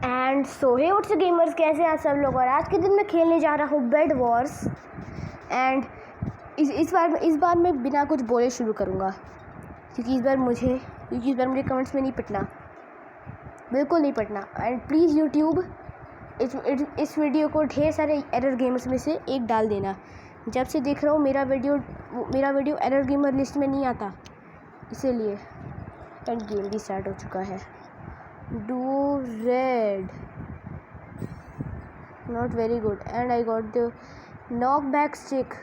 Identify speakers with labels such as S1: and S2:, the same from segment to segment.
S1: And so hey what's gamers, कैसे हैं सब लोग। और आज के दिन मैं खेलने जा रहा हूँ बेड वॉर्स। एंड इस बार मैं बिना कुछ बोले शुरू करूँगा, क्योंकि इस बार मुझे कमेंट्स में नहीं पिटना, बिल्कुल नहीं पिटना। एंड प्लीज़ यूट्यूब इस वीडियो को ढेर सारे एरर गेमर्स में से एक डाल देना। जब से देख रहा हूँ मेरा वीडियो एरर गेमर लिस्ट में नहीं आता, इसीलिए। एंड गेम भी स्टार्ट हो चुका है। Do red, not very good. And I got the knock back stick.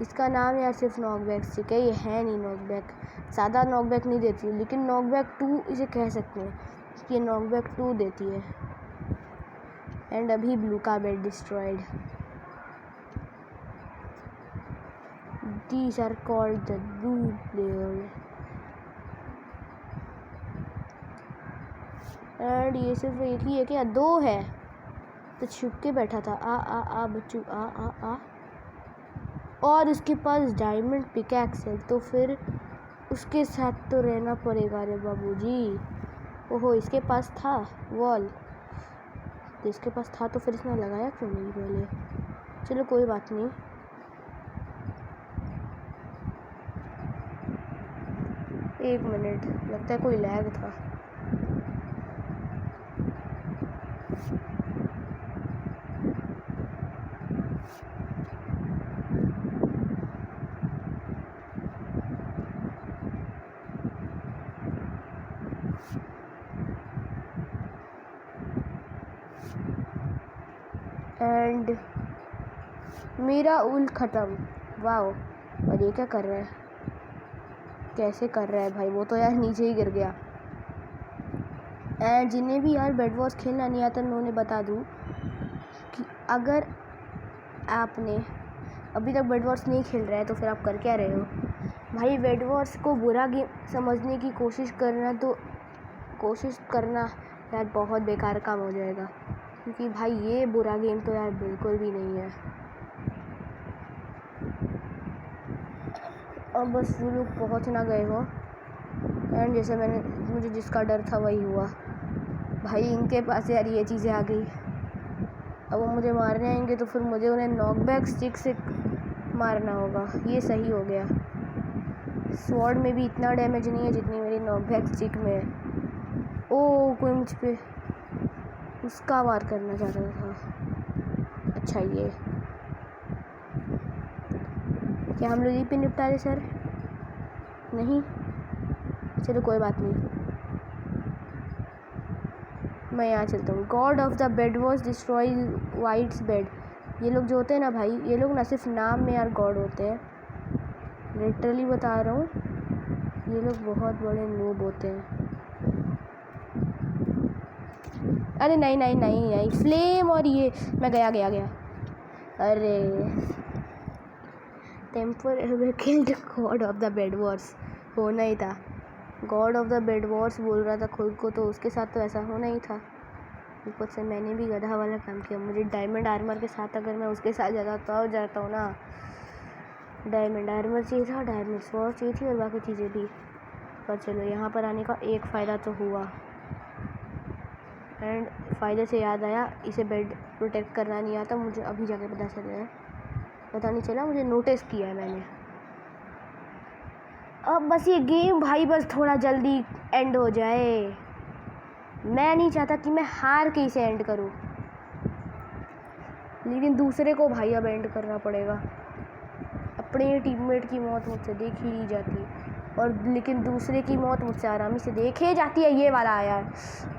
S1: इसका नाम यार सिर्फ नॉक बैक स्टिक है, ये है नहीं नॉक बैक। ज़्यादा नॉक बैक नहीं देती है, लेकिन नॉक बैक 2 इसे कह सकते हैं, ये नॉक बैक 2 देती है। एंड अभी ब्लू का bed destroyed. These are called the blue player. And ये सिर्फ एक ही है क्या? 2 है, तो छुप के बैठा था। आ बच्चू आ। और उसके पास डायमंड पिकैक्स है, तो फिर उसके साथ तो रहना पड़ेगा रे बाबूजी। ओहो, इसके पास था वॉल, तो इसके पास था तो फिर इसने लगाया क्यों नहीं पहले? चलो कोई बात नहीं। एक मिनट, लगता है कोई लैग था। एंड मेरा ऊल ख़त्म। वाओ, और ये क्या कर रहा है? कैसे कर रहा है भाई? वो तो यार नीचे ही गिर गया। एंड जिन्हें भी यार बेड वॉर्स खेलना नहीं आता, मैं उन्हें बता दूँ कि अगर आपने अभी तक बेड वॉर्स नहीं खेल रहा है तो फिर आप कर क्या रहे हो भाई? बेड वॉर्स को बुरा गेम समझने की कोशिश करना यार बहुत बेकार काम हो जाएगा, क्योंकि भाई ये बुरा गेम तो यार बिल्कुल भी नहीं है। अब बस वो लोग पहुँच ना गए हो। एंड जैसे मुझे जिसका डर था वही हुआ भाई। इनके पास यार ये चीज़ें आ गई, अब वो मुझे मारने आएंगे तो फिर मुझे उन्हें नॉकबैक स्टिक से मारना होगा। ये सही हो गया। स्वॉर्ड में भी इतना डैमेज नहीं है जितनी मेरी नॉकबैक स्टिक में है। ओ, कोई मुझ पे उसका वार करना चाह रहा था। अच्छा, ये क्या हम लोग यहीं पे निपटा रहे सर? नहीं, चलो कोई बात नहीं, मैं यहाँ चलता हूँ। God of the bed was destroy white's bed. ये लोग जो होते हैं ना भाई, ये लोग ना सिर्फ नाम में यार गॉड होते हैं, लिटरली बता रहा हूँ, ये लोग बहुत बड़े नूब होते हैं। अरे नहीं, फ्लेम। और ये मैं गया। अरे temper killed god of the bed wars. होना ही था, god of the bed wars बोल रहा था खुद को, तो उसके साथ तो ऐसा होना ही था। ऊपर से मैंने भी गधा वाला काम किया। मुझे डायमंड आर्मर के साथ अगर मैं उसके साथ जाता हूँ ना, डायमंड आर्मर चाहिए था, डायमंड स्वॉर्ड चाहिए थी, और बाकी चीज़ें भी। पर चलो, यहाँ पर आने का एक फ़ायदा तो हुआ। एंड फ़ायदे से याद आया, इसे बेड प्रोटेक्ट करना नहीं आता मुझे। अभी जाके पता नहीं चला, मुझे नोटिस किया है मैंने। अब बस ये गेम भाई बस थोड़ा जल्दी एंड हो जाए। मैं नहीं चाहता कि मैं हार के इसे एंड करूं, लेकिन दूसरे को भाई अब एंड करना पड़ेगा। अपने टीममेट की मौत मुझसे देखी नहीं जाती, और लेकिन दूसरे की मौत मुझसे आरामी से देखे जाती है। ये वाला आया है,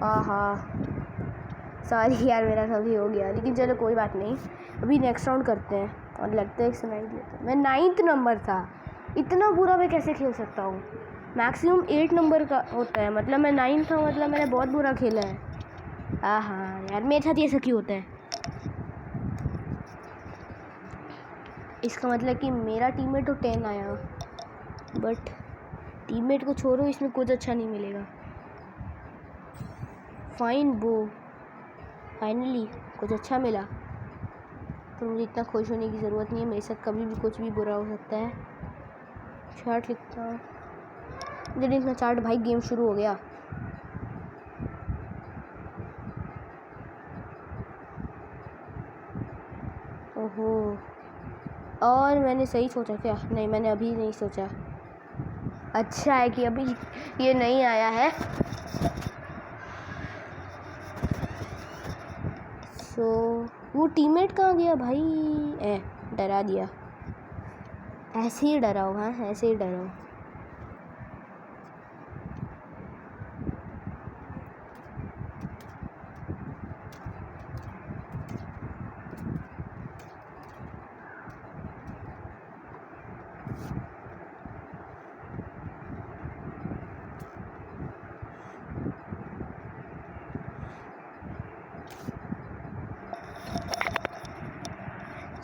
S1: आहा सॉरी यार, मेरा सभी हो गया, लेकिन चलो कोई बात नहीं। अभी नेक्स्ट राउंड करते हैं, और लगता है इससे 9 लेता हूँ। मैं 9th नंबर था, इतना बुरा मैं कैसे खेल सकता हूँ? मैक्सिमम 8 नंबर का होता है, मतलब मैं 9 था, मतलब मैंने बहुत बुरा खेला है। हाँ यार, मेरे साथ ये ऐसा क्यों होता है? इसका मतलब कि मेरा टीममेट तो 10 आया, बट टीममेट को छोड़ो, इसमें कुछ अच्छा नहीं मिलेगा। फाइन बो, फाइनली कुछ अच्छा मिला, पर मुझे इतना खुश होने की ज़रूरत नहीं है। मेरे साथ कभी भी कुछ भी बुरा हो सकता है। चार्ट लिखता हूँ, मुझे इतना चार्ट भाई। गेम शुरू हो गया। ओहो, और मैंने सही सोचा क्या? नहीं, मैंने अभी नहीं सोचा। अच्छा है कि अभी ये नहीं आया है। सो वो टीममेट कहाँ गया भाई? डरा दिया। ऐसे ही डराओ, हाँ ऐसे ही डराओ।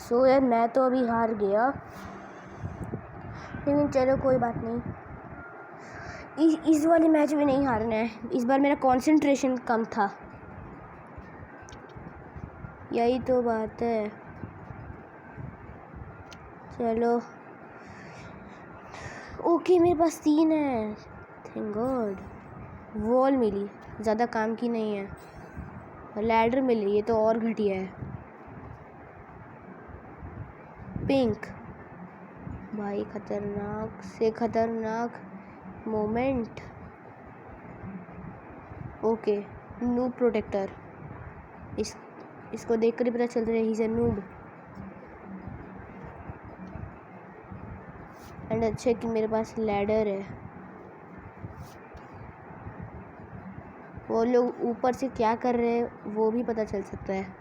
S1: सो यार मैं तो अभी हार गया, लेकिन चलो कोई बात नहीं। इस वाले मैच में नहीं हारना है। इस बार मेरा कंसंट्रेशन कम था, यही तो बात है। चलो ओके, मेरे पास 3 है, थैंक गॉड। वॉल मिली, ज़्यादा काम की नहीं है। लैडर मिली, ये तो और घटिया है। पिंक भाई, खतरनाक से खतरनाक मोमेंट। Okay, noob protector. इसको देख कर ही पता चल रहा है he is a noob. And अच्छा कि मेरे पास लैडर है। वो लोग ऊपर से क्या कर रहे हैं वो भी पता चल सकता है।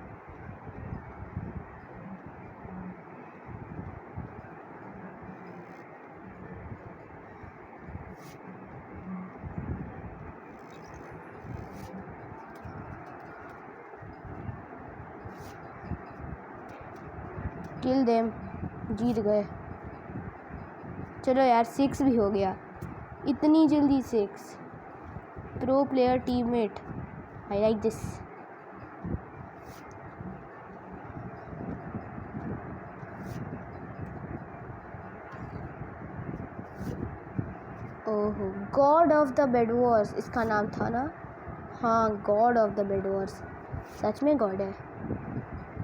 S1: किल देम, जीत गए। चलो यार 6 भी हो गया, इतनी जल्दी 6। Pro player teammate, I like this. ओहो, god of the bed wars इसका नाम था ना? हाँ, god of the bed wars. सच में गॉड है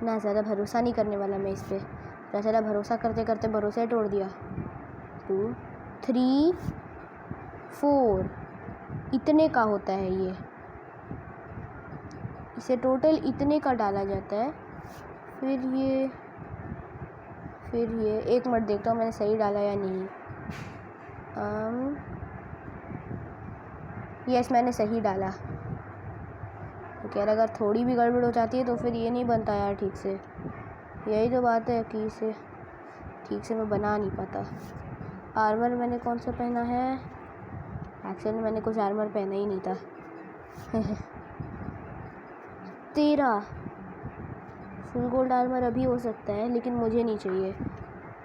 S1: ना? ज़्यादा भरोसा नहीं करने वाला मैं इस पर। पता चला भरोसा करते करते भरोसा ही तोड़ दिया। 2 3 4 इतने का होता है ये। इसे टोटल इतने का डाला जाता है। फिर ये एक मिनट देखता हूँ मैंने सही डाला या नहीं। यस, मैंने सही डाला। तो कह रहा अगर थोड़ी भी गड़बड़ हो जाती है तो फिर ये नहीं बनता यार ठीक से। यही तो बात है कि इसे ठीक से मैं बना नहीं पाता। आर्मर मैंने कौन सा पहना है? एक्चुअली मैंने कुछ आर्मर पहना ही नहीं था। 13 फुल गोल्ड आर्मर अभी हो सकता है, लेकिन मुझे नहीं चाहिए।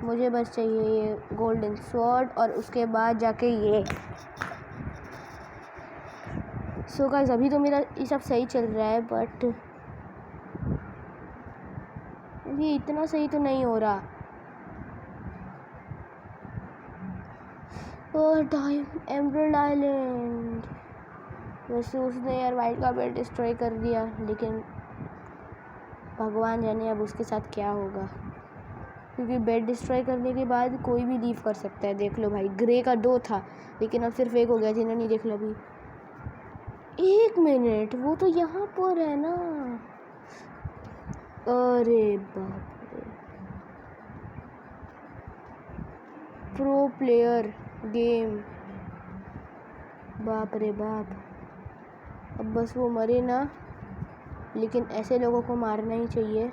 S1: मुझे बस चाहिए ये गोल्डन स्वॉर्ड और उसके बाद जाके ये। सो गाइस, अभी तो मेरा ये सब सही चल रहा है, बट ये इतना सही तो नहीं हो रहा। और टाइम एमराल्ड आइलैंड। वैसे उसने यार वाइट का बेड डिस्ट्रॉय कर दिया, लेकिन भगवान जाने अब उसके साथ क्या होगा, क्योंकि बेड डिस्ट्रॉय करने के बाद कोई भी लीव कर सकता है। देख लो भाई, ग्रे का 2 था लेकिन अब सिर्फ 1 हो गया। जिन्होंने देख लो अभी। 1 मिनट, वो तो यहाँ पर है ना? अरे बाप रे, प्रो प्लेयर गेम, बाप रे बाप। अब बस वो मरे ना, लेकिन ऐसे लोगों को मारना ही चाहिए।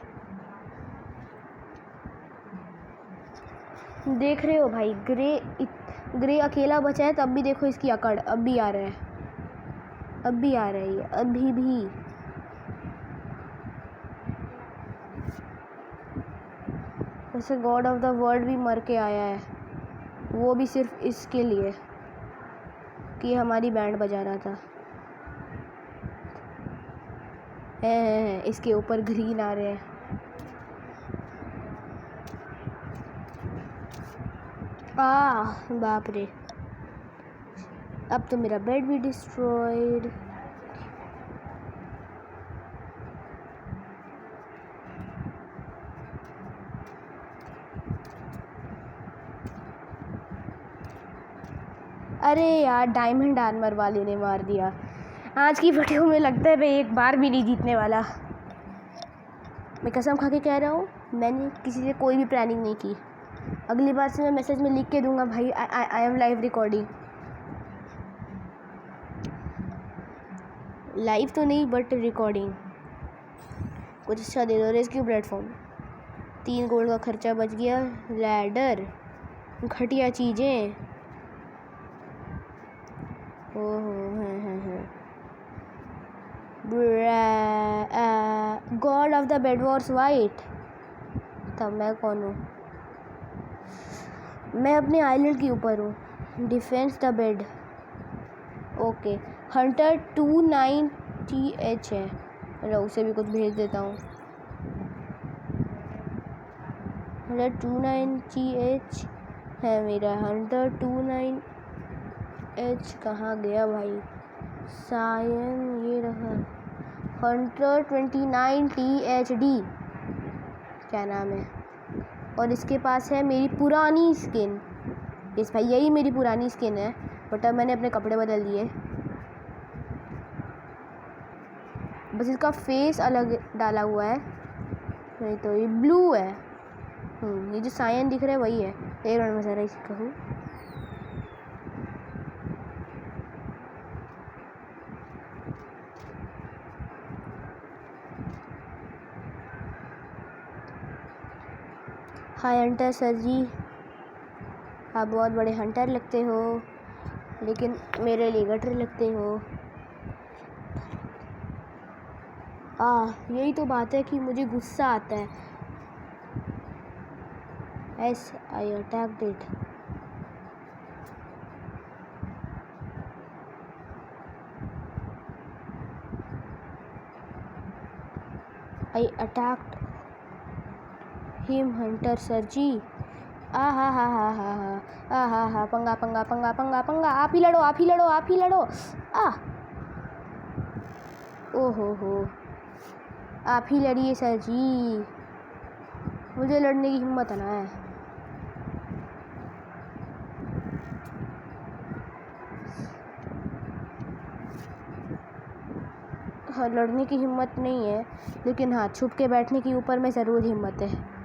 S1: देख रहे हो भाई, ग्रे अकेला बचा है, तब भी देखो इसकी अकड़ अब भी आ रहा है। अब भी आ रहा है ये, अभी भी। वैसे गॉड ऑफ द वर्ल्ड भी मर के आया है, वो भी सिर्फ इसके लिए कि हमारी बैंड बजा रहा था। है इसके ऊपर ग्रीन आ रहे हैं। बाप रे, अब तो मेरा बेड भी डिस्ट्रॉयड। अरे यार, डायमंड आर्मर वाले ने मार दिया। आज की वीडियो में लगता है मैं एक बार भी नहीं जीतने वाला। मैं कसम खा के कह रहा हूँ, मैंने किसी से कोई भी प्लानिंग नहीं की। अगली बार से मैं मैसेज में लिख के दूंगा, भाई I am live recording. Live तो नहीं बट रिकॉर्डिंग। कुछ अच्छा दे दो। रेस्क्यू प्लेटफॉर्म, 3 गोल्ड का खर्चा बच गया। लैडर, घटिया चीज़ें। ओहो हैं। God of the bed Wars white. तब मैं कौन हूँ? मैं अपने आइलैंड के ऊपर हूँ। Defence the bed. Okay, Hunter 29TH है। चलो उसे भी कुछ भेज देता हूँ। हंटर 29TH है मेरा। हंटर 29H कहाँ गया भाई? सायन ये रहा। हंटर 29THD क्या नाम है? और इसके पास है मेरी पुरानी स्किन। इस भाई यही मेरी पुरानी स्किन है, बट अब मैंने अपने कपड़े बदल दिए। बस इसका फेस अलग डाला हुआ है। नहीं तो ये ब्लू है। ये जो सायन दिख रहा है वही है। एक मिनट में ज़रा इसे कहूँ। हाय हंटर सर जी, आप बहुत बड़े हंटर लगते हो, लेकिन मेरे लिए गटर लगते हो। यही तो बात है कि मुझे गुस्सा आता है। Yes I attacked it. I attacked him hunter sir ji. हा पंगा पंगा पंगा पंगा पंगा। आप ही लड़ो, आप ही लड़ो, आप ही लड़ो। ओहो, आप ही लड़िए सर जी, मुझे लड़ने की हिम्मत ना है। हाँ, लड़ने की हिम्मत नहीं है, लेकिन हाँ, छुप के बैठने की ऊपर में ज़रूर हिम्मत है।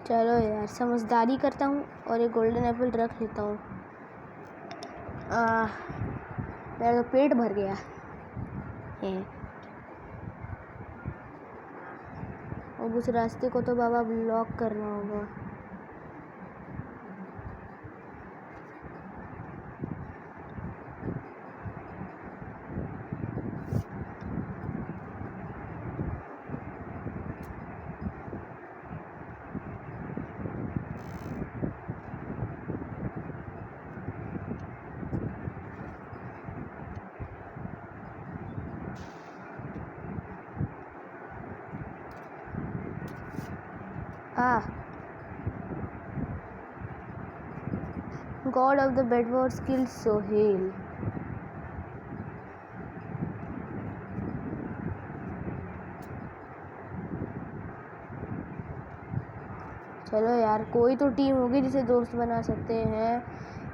S1: चलो यार, समझदारी करता हूँ और एक गोल्डन एप्पल रख लेता हूँ। मेरा तो पेट भर गया है। अब उस रास्ते को तो बाबा ब्लॉक करना होगा। God of the Bed Wars killed Sohail. चलो यार, कोई तो टीम होगी जिसे दोस्त बना सकते हैं।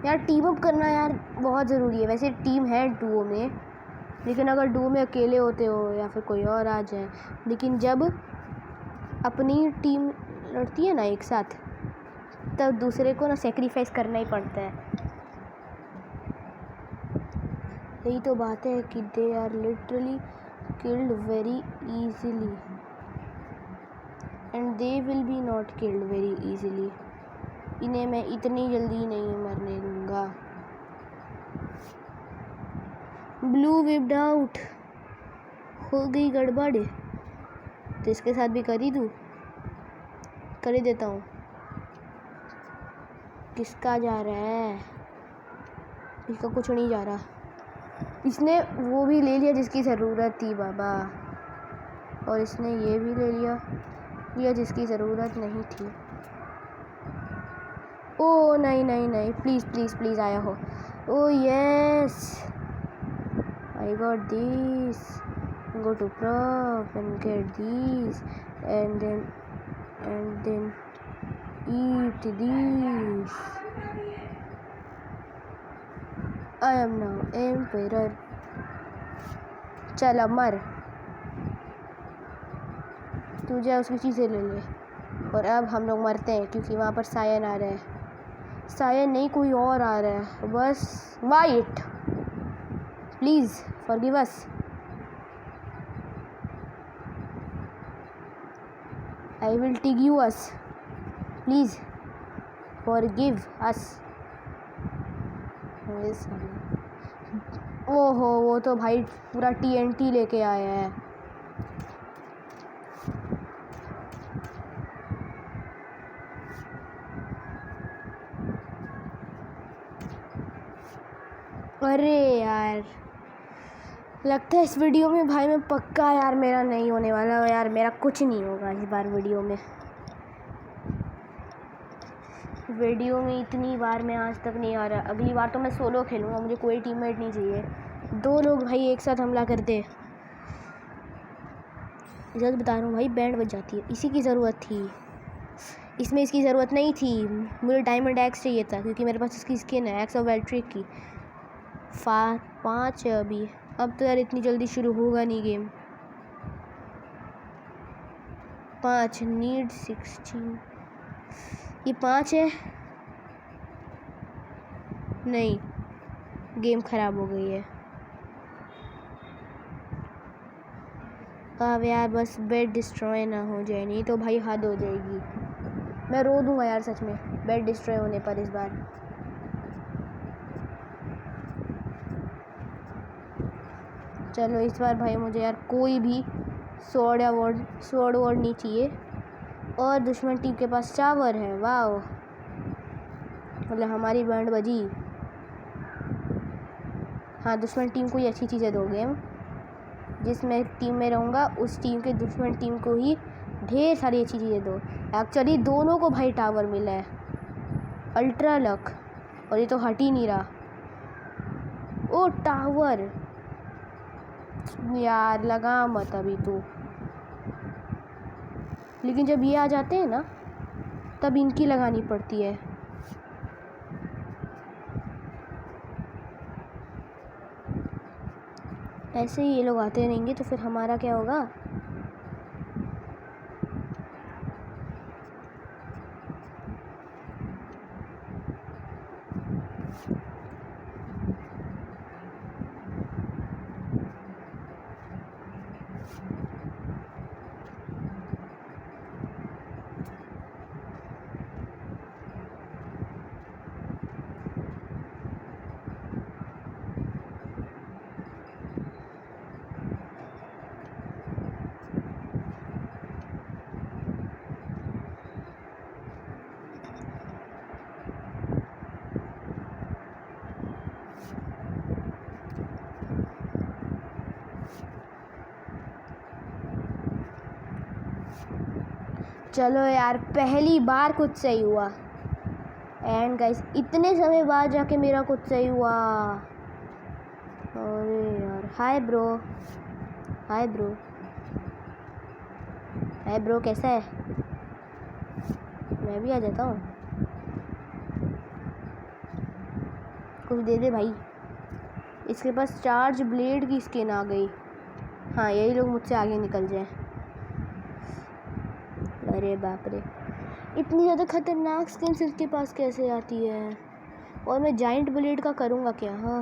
S1: यार टीम अप करना यार बहुत ज़रूरी है। वैसे टीम है डुओ में, लेकिन अगर डुओ में अकेले होते हो या फिर कोई और आ जाए, लेकिन जब अपनी टीम लड़ती है ना एक साथ, तब दूसरे को ना सेक्रीफाइस करना ही पड़ता है। यही तो बात है कि they are literally killed very easily and they will be not killed very easily. इन्हें मैं इतनी जल्दी नहीं मरने दूंगा। Blue wiped out. हो गई गड़बड़, तो इसके साथ भी कर ही दूँ। कर ही देता हूँ। किसका जा रहा है? इसका कुछ नहीं जा रहा। इसने वो भी ले लिया जिसकी ज़रूरत थी बाबा, और इसने ये भी ले लिया जिसकी ज़रूरत नहीं थी। ओ नहीं नहीं नहीं, प्लीज़ प्लीज़ प्लीज़ आया हो। Oh yes, I got these. Go to prop and get these, and then eat these. I am now emperor. चल अब मर, तू जा उसकी चीज़ें ले ले। और अब हम लोग मरते हैं क्योंकि वहाँ पर सायन आ रहा है। सायन नहीं, कोई और आ रहा है, बस white. Please forgive us. I will TIG you us, please forgive अस। ओहो, वो तो भाई पूरा TNT लेके आया है। अरे यार, लगता है इस वीडियो में भाई मैं पक्का यार मेरा नहीं होने वाला यार, मेरा कुछ नहीं होगा इस बार वीडियो में। इतनी बार मैं आज तक नहीं आ रहा। अगली बार तो मैं सोलो खेलूँगा, मुझे कोई टीममेट नहीं चाहिए। 2 लोग भाई एक साथ हमला करते। जल्द बता रहा हूँ भाई, बैंड बज जाती है। इसी की ज़रूरत थी, इसमें इसकी ज़रूरत नहीं थी। मुझे डायमंड एक्स चाहिए था क्योंकि मेरे पास इसकी स्किन है, एक्स ऑफ वेल्ट्रिक की। 5 है अभी। अब तो यार इतनी जल्दी शुरू होगा नहीं गेम। 5 नीड 16। ये 5 है। नहीं, गेम ख़राब हो गई है। अब यार बस बेड डिस्ट्रॉय ना हो जाए, नहीं तो भाई हद हो जाएगी। मैं रो दूँगा यार सच में बेड डिस्ट्रॉय होने पर इस बार। चलो इस बार भाई मुझे यार कोई भी स्वॉर्ड वॉर्ड नहीं चाहिए। और दुश्मन टीम के पास टावर है, वाह, मतलब हमारी बैंड बजी। हाँ, दुश्मन टीम को ही अच्छी चीज़ें दोगे हम। जिस मैं टीम में रहूँगा उस टीम के दुश्मन टीम को ही ढेर सारी अच्छी चीज़ें दो। एक्चुअली दोनों को भाई टावर मिला है, अल्ट्रा लक, और ये तो हट ही नहीं रहा। ओ टावर यार, लगा मत अभी तो। लेकिन जब ये आ जाते हैं ना तब इनकी लगानी पड़ती है। ऐसे ही ये लोग आते रहेंगे तो फिर हमारा क्या होगा। चलो यार, पहली बार कुछ सही हुआ। एंड गाइस, इतने समय बाद जाके मेरा कुछ सही हुआ। अरे यार, hi bro, hi bro, hi bro, कैसा है? मैं भी आ जाता हूँ, कुछ दे दे भाई। इसके पास चार्ज ब्लेड की स्किन आ गई। हाँ, यही लोग मुझसे आगे निकल जाए। अरे बाप रे, इतनी ज़्यादा खतरनाक स्किन्स इसके पास कैसे आती है? और मैं जाइंट ब्लेड का करूँगा क्या? हाँ,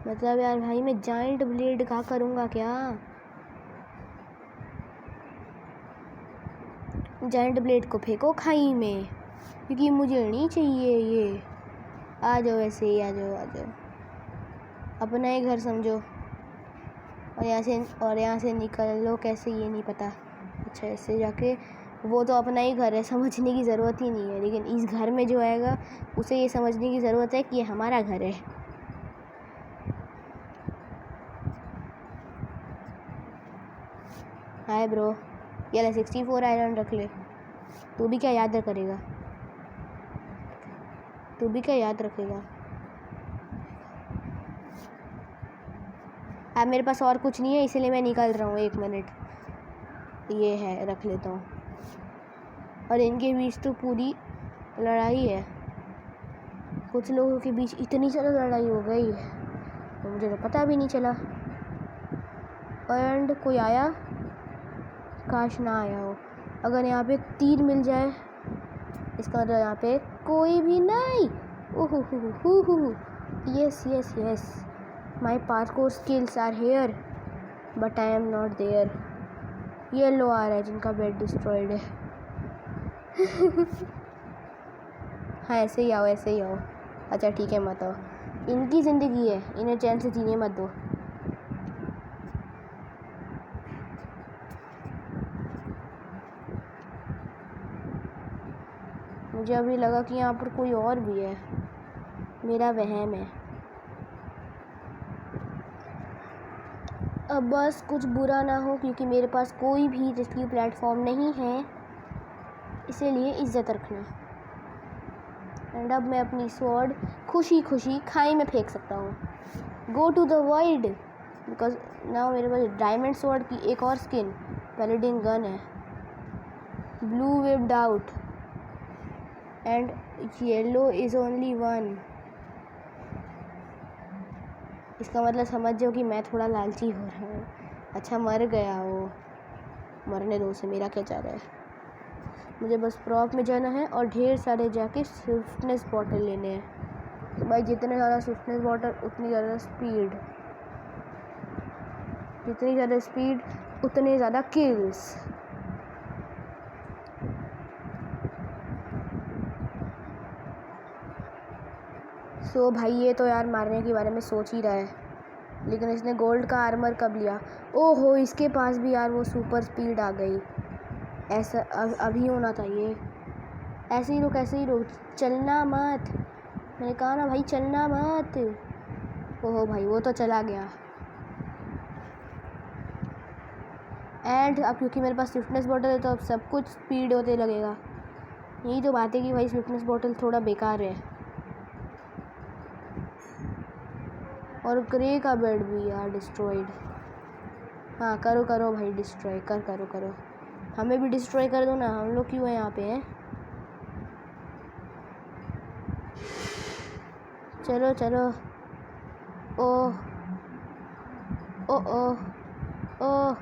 S1: मतलब यार भाई मैं जाइंट ब्लेड का करूँगा क्या? जाइंट ब्लेड को फेंको खाई में, क्योंकि मुझे नहीं चाहिए ये। आ जाओ, ऐसे ही आ जाओ, आ जाओ, अपना ही घर समझो। और यहाँ से निकल लो कैसे, ये नहीं पता। अच्छा, ऐसे जाके, वो तो अपना ही घर है, समझने की ज़रूरत ही नहीं है। लेकिन इस घर में जो आएगा उसे ये समझने की ज़रूरत है कि ये हमारा घर है। हाय ब्रो, ये ले 64 आयरन रख ले। तू भी क्या याद करेगा? तू भी क्या याद रखेगा? अब मेरे पास और कुछ नहीं है, इसलिए मैं निकल रहा हूँ। 1 मिनट, ये है, रख लेता हूँ। और इनके बीच तो पूरी लड़ाई है, कुछ लोगों के बीच इतनी ज़्यादा लड़ाई हो गई तो मुझे तो पता भी नहीं चला। एंड कोई आया? काश ना आया हो। अगर यहाँ पे 3 मिल जाए इसका मतलब यहाँ पे कोई भी नहीं। Oh, yes yes yes, my parkour skills are here but I am not there. Yellow आ रहा है जिनका बेड डिस्ट्रॉयड है। हाँ, ऐसे ही आओ, ऐसे ही आओ। अच्छा ठीक है, मत आओ, इनकी ज़िंदगी है, इन्हें चैन से जीने मत दो। मुझे अभी लगा कि यहाँ पर कोई और भी है, मेरा वहम है। अब बस कुछ बुरा ना हो, क्योंकि मेरे पास कोई भी रेस्क्यू प्लेटफॉर्म नहीं है, इसीलिए इज्जत रखना। एंड अब मैं अपनी स्वॉर्ड खुशी खुशी खाई में फेंक सकता हूँ। Go to the world, because now मेरे पास डायमंड स्वॉर्ड की एक और स्किन पैलेडिन गन है, blue wiped out and yellow is only 1। इसका मतलब समझ जाओ कि मैं थोड़ा लालची हो रहा हूँ। अच्छा, मर गया वो, मरने दो उसे, मेरा क्या जा रहा है। मुझे बस प्रॉप में जाना है और ढेर सारे जाके स्विफ्टनेस बॉटल लेने हैं। भाई जितने ज़्यादा स्विफ्टनेस बॉटल उतनी ज़्यादा स्पीड, जितनी ज़्यादा स्पीड उतने ज़्यादा किल्स। सो भाई ये तो यार मारने के बारे में सोच ही रहा है, लेकिन इसने गोल्ड का आर्मर कब लिया? ओहो, इसके पास भी यार वो सुपर स्पीड आ गई। ऐसा अभी होना चाहिए। ऐसे ही रुक, ऐसे ही रुक, चलना मत, मैंने कहा ना भाई, चलना मत। ओहो भाई, वो तो चला गया। एंड अब क्योंकि मेरे पास स्विफ्टनेस बॉटल है तो अब सब कुछ स्पीड होते लगेगा। यही तो बात है कि भाई स्विफ्टनेस बॉटल थोड़ा बेकार है। और ग्रे का बेड भी यार डिस्ट्रॉयड। हाँ, करो करो भाई डिस्ट्रॉय, करो, हमें भी डिस्ट्रॉय कर दो ना, हम लोग क्यों है यहाँ पे हैं। चलो चलो। ओह ओह ओह ओह,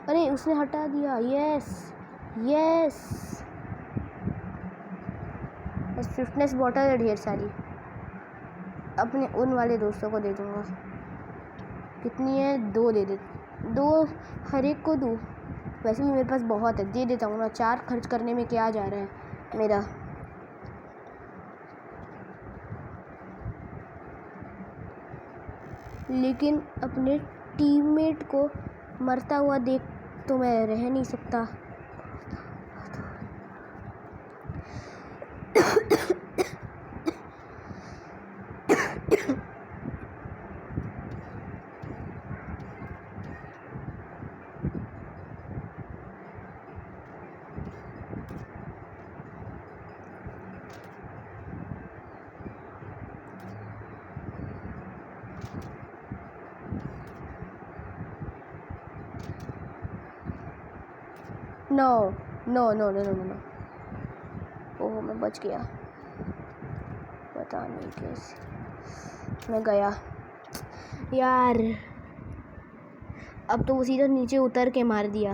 S1: अरे उसने हटा दिया। यस यस, स्विफ्टनेस बॉटल है ढेर सारी, अपने उन वाले दोस्तों को दे दूँगा। कितनी है? 2 दे दे, 2 हर एक को दूँ। वैसे भी मेरे पास बहुत है, दे देता हूँ ना, 4 खर्च करने में क्या जा रहा है मेरा। लेकिन अपने टीममेट को मरता हुआ देख तो मैं रह नहीं सकता। No no no no no no, oh मैं बच गया, पता नहीं कैसे मैं गया यार। अब तो वो सीधा नीचे उतर के मार दिया,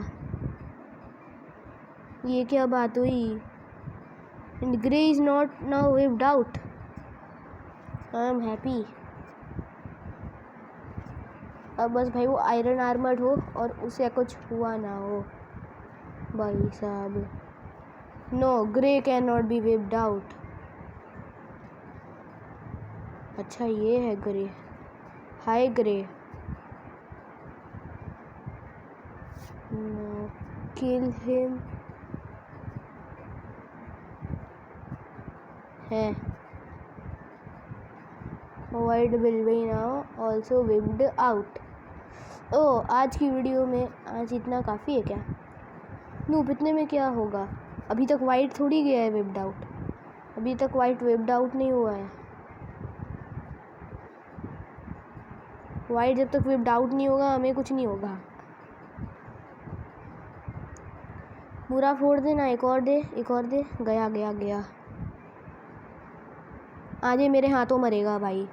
S1: ये क्या बात हुई? Grey is not now waived out, I am happy. अब बस भाई वो आयरन आर्मर्ड हो और उसे कुछ हुआ ना हो भाई साहब। No, grey can not be waved out. अच्छा ये है grey, hi grey. No, kill him है। Wide will be now also waved out. Oh, आज की वीडियो में आज इतना काफ़ी है क्या? नूप, इतने में क्या होगा? अभी तक वाइट थोड़ी गया है वेब्ड आउट, अभी तक वाइट वेब्ड आउट नहीं हुआ है। वाइट जब तक विप्ड आउट नहीं होगा हमें कुछ नहीं होगा। पूरा फोड़ देना, एक और दे, एक और दे। गया गया गया। आज ये मेरे हाथों मरेगा भाई,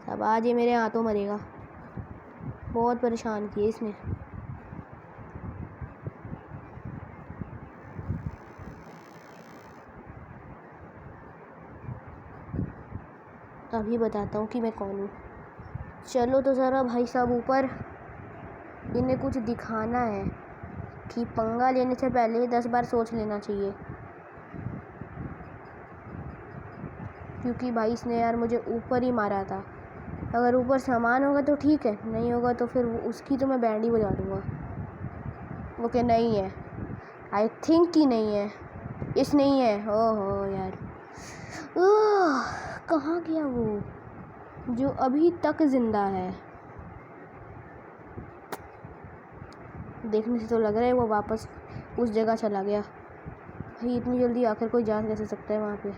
S1: सब आज ये मेरे हाथों मरेगा। बहुत परेशान किए इसने। अभी बताता हूँ कि मैं कौन हूँ। चलो तो ज़रा भाई साहब ऊपर, इन्हें कुछ दिखाना है कि पंगा लेने से पहले 10 बार सोच लेना चाहिए, क्योंकि भाई इसने यार मुझे ऊपर ही मारा था। अगर ऊपर सामान होगा तो ठीक है, नहीं होगा तो फिर उसकी तो मैं बैंड ही बजा दूँगा। ओके नहीं है, आई थिंक कि नहीं है, इस नहीं है। ओहो यार, कहाँ गया वो जो अभी तक ज़िंदा है? देखने से तो लग रहा है वो वापस उस जगह चला गया। भाई इतनी जल्दी आकर कोई जा कैसे सकता है वहाँ पे?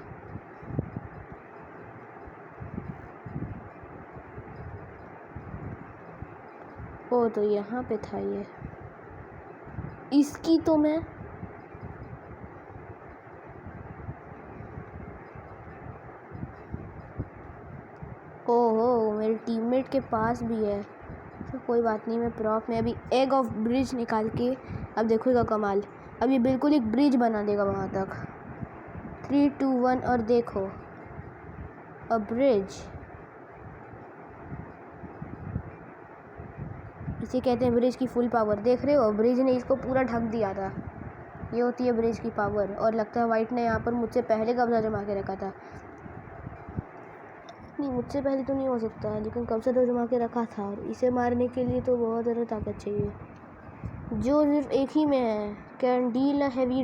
S1: ओ तो यहाँ पे था ये। इसकी तो मैं ओहो मेरे टीममेट के पास भी है, तो कोई बात नहीं। मैं प्रॉप में अभी एग ऑफ ब्रिज निकाल के अब देखोगा कमाल। अब ये बिल्कुल एक ब्रिज बना देगा वहाँ तक। 3 2 1 और देखो अ ब्रिज। इसे कहते हैं ब्रिज की फुल पावर। देख रहे हो, ब्रिज ने इसको पूरा ढक दिया था। ये होती है ब्रिज की पावर। और लगता है वाइट ने यहाँ पर मुझसे पहले कब्जा जमा के रखा था। नहीं, मुझसे पहले तो नहीं हो सकता, लेकिन कब्जा तो जमा के रखा था। और इसे मारने के लिए तो बहुत ज़्यादा ताकत चाहिए, जो सिर्फ एक ही में है। Candle heavy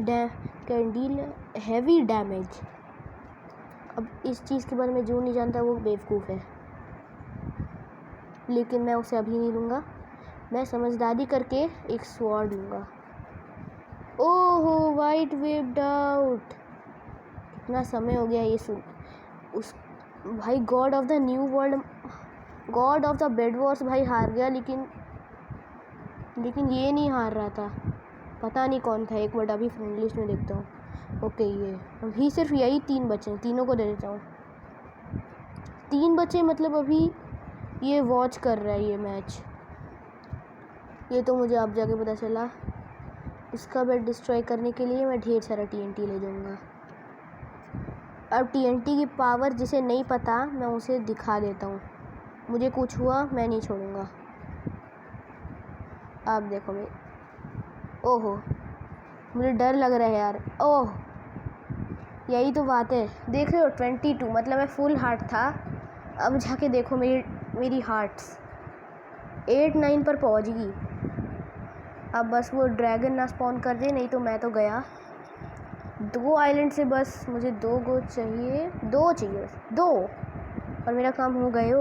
S1: damage. अब इस चीज़ के बारे में जो नहीं जानता वो बेवकूफ़ है, लेकिन मैं उसे अभी नहीं लूँगा। मैं समझदारी करके एक स्वॉर्ड लूँगा। ओहो वाइट वेव्ड आउट। कितना समय हो गया ये सुन। उस भाई God of the new world, God of the bed Wars भाई हार गया, लेकिन ये नहीं हार रहा था। पता नहीं कौन था, एक मिनट अभी फ्रेंड लिस्ट में देखता हूँ। ओके ये अभी सिर्फ यही 3 बचे हैं, तीनों को दे देता हूँ। 3 बचे मतलब अभी ये वॉच कर रहा है ये मैच। ये तो मुझे अब जाके पता चला। इसका बेड डिस्ट्रॉय करने के लिए मैं ढेर सारा TNT ले जाऊँगा। अब TNT की पावर जिसे नहीं पता मैं उसे दिखा देता हूँ। मुझे कुछ हुआ मैं नहीं छोड़ूंगा। आप देखो मैं, ओहो मुझे डर लग रहा है यार। ओह यही तो बात है। देख रहे हो 22 मतलब मैं फुल हार्ट था। अब जाके देखो मेरी हार्ट्स 8 9 पर पहुँच गई। अब बस वो ड्रैगन ना स्पॉन कर दे, नहीं तो मैं तो गया। 2 आइलैंड से बस मुझे 2 गो चाहिए, 2 चाहिए, 2 और मेरा काम हो गया।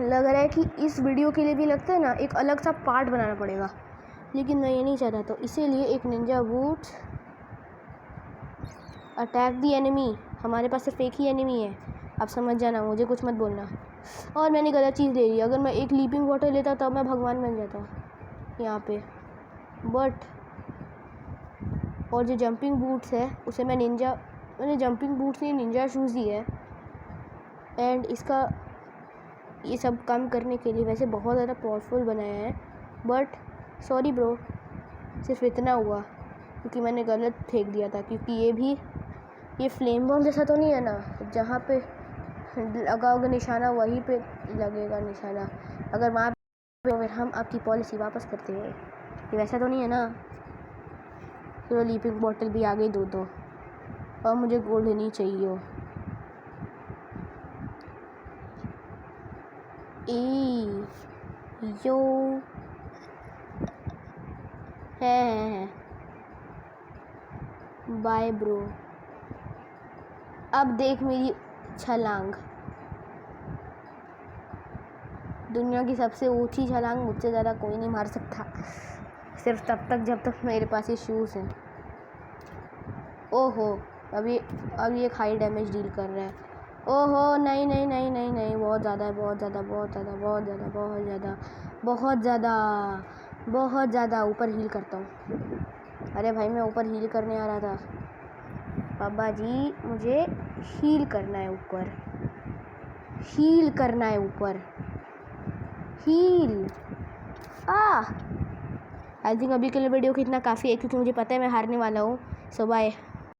S1: लग रहा है कि इस वीडियो के लिए भी लगता है ना एक अलग सा पार्ट बनाना पड़ेगा, लेकिन मैं ये नहीं चाहता। तो इसीलिए एक निंजा बूट्स, अटैक दी एनिमी। हमारे पास सिर्फ एक ही एनिमी है, आप समझ जाना, मुझे कुछ मत बोलना। और मैंने गलत चीज़ ले ली। अगर मैं एक लीपिंग वाटर लेता तब मैं भगवान बन जाता यहाँ पे। बट और जो जंपिंग बूट्स है उसे मैंने जंपिंग बूट्स नहीं निंजा शूज़ दी है। एंड इसका ये सब काम करने के लिए वैसे बहुत ज़्यादा पावरफुल बनाया है। बट सॉरी ब्रो, सिर्फ इतना हुआ क्योंकि मैंने गलत फेंक दिया था। क्योंकि ये फ्लेम बॉम्ब जैसा तो नहीं है ना, जहाँ पे लगाओगे निशाना वहीं पे लगेगा निशाना। अगर वहाँ पे तो फिर हम आपकी पॉलिसी वापस करते हैं। ये वैसा तो नहीं है ना। तो लीपिंग बॉटल भी आ गई 2 और मुझे गोल्ड नहीं चाहिए हो। यो है बाय ब्रो। अब देख मेरी छलांग, दुनिया की सबसे ऊंची छलांग। मुझसे ज़्यादा कोई नहीं मार सकता, सिर्फ तब तक जब तक मेरे पास ये शूज़ हैं। ओहो अभी एक हाई डैमेज डील कर रहा है। ओहो नहीं नहीं नहीं नहीं नहीं, बहुत ज़्यादा है, बहुत ज़्यादा बहुत ज़्यादा बहुत ज़्यादा बहुत ज़्यादा बहुत ज़्यादा बहुत ज़्यादा। ऊपर हील करता हूँ। अरे भाई मैं ऊपर हील करने आ रहा था। बाबा जी मुझे हील करना है ऊपर, हील करना है ऊपर, हील। आई थिंक अभी के लिए वीडियो को इतना काफ़ी है, क्योंकि मुझे पता है मैं हारने वाला हूँ। सो बाय।